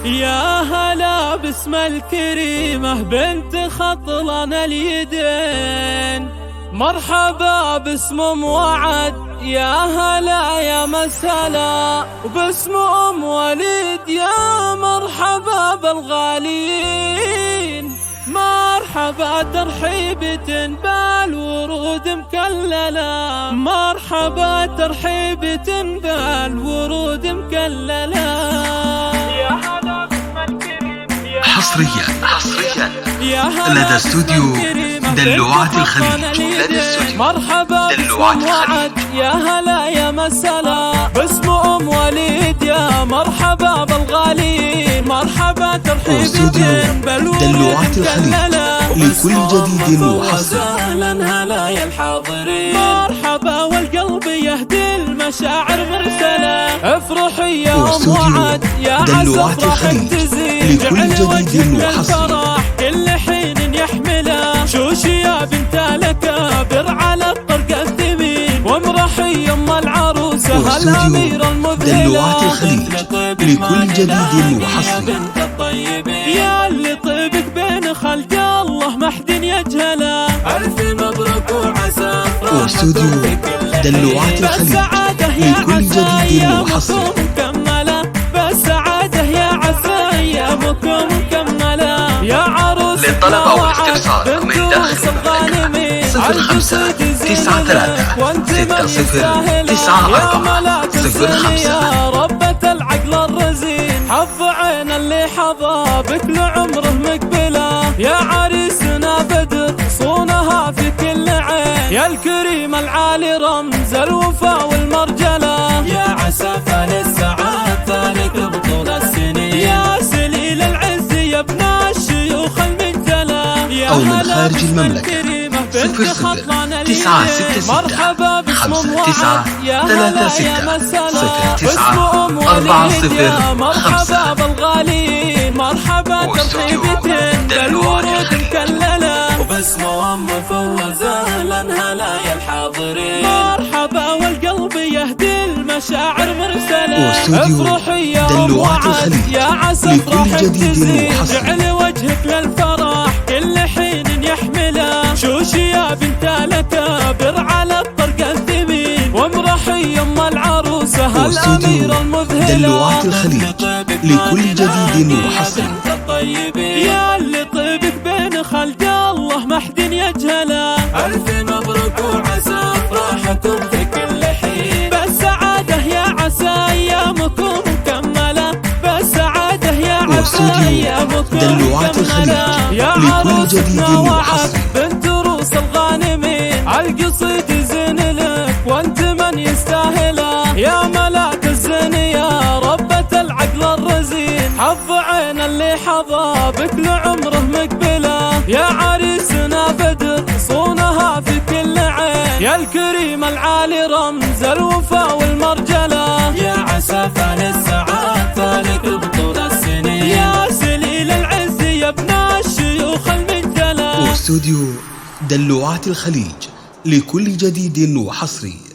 يا هلا باسم الكريمة بنت خطلان اليدين، مرحبا باسم ام وعد، يا هلا يا مسهلا، وباسم ام وليد يا مرحبا بالغاليين، مرحبا ترحيبة بالورود مكللة، مرحبا ترحيبة بالورود مكللة. حصريا لدى استوديو دلوعة الخليج. مرحبا باسم وعد، يا هلا يا مسهلا، باسم ام وليد يا مرحبا بالغالين، مرحبا ترحيبة بالورود مكللة، لكل جديد وحصري. اهلا هلا يا الحاضرين، مرحبا والقلب يهدي المشاعر مرسلة، افرحي يا ام وعد يا عسى افراحك تزيد، لكل جديد وحصري. كل حين يحمله، شوشي يا بنت الأكابر على الطرق الثمين، وامرحي ام العروسة الأميرة المذهلة، لكل جديد وحصري. يا اللي طيبك بين خلق الله ما حد يجهله، ألف مبروك وعسى واستوديو دلوعة الخليج لكل جديد وحصري. بالسعادة يا عسى أيامكم مكملة، يا عروس للطلب أو الاستفسار من داخل المملكة 0593 يا ربة العقل الرزين، حظ عين اللي حظى بك لعمره مقبله، يا عريسنا بدر صونها في كل عين، يا الكريم العالي رمز الوفا والمرجله، يا عسى فال السعادة لك بطول السنين، يا سليل العز يا ابن الشيوخ المجدله، يا أو من خارج المملكة 00 مرحبا باسم ام وعد، يا 36 هلا يا مسهلا، 09 باسم ام وليد يا مرحبا 40 بالغالين، مرحبا ترحيبة بالورود مكللة، وباسم ام فوزة اهلا هلا يا الحاضرين، مرحبا والقلب يهدي المشاعر مرسلة، افرحي يا ام وعد يا عسى افراحك تزيد، جعل وجهك للفرح كل حين يحمله، شوشي يا بنت الأكابر على الطرق الثمين، وامرحي ام العروسة الأميرة المذهلة، دلوعة الخليج لكل جديد وحصري. يا اللي طيبك بين خلق الله ما حد يجهله، ألف مبروك وعسى أفراحكم في كل حين، بالسعادة يا عسى أيامكم مكملة، بالسعادة يا عسى أيامكم مكملة، يا عروسنا وعد بنت روس الغانمين، القصيد يزين لك وانت من يستاهله، يا ملاك الزين يا ربة العقل الرزين، حظ عين اللي حظى بك لعمره مقبله، يا عريسنا بدر صونها في كل عين، يا الكريم العالي رمز الوفا والمرجله، يا عسى فال السعادة لك بطول السنين، يا سليل العز يا ابن الشيوخ المجدله. واستوديو دلوعة الخليج لكل جديد وحصري.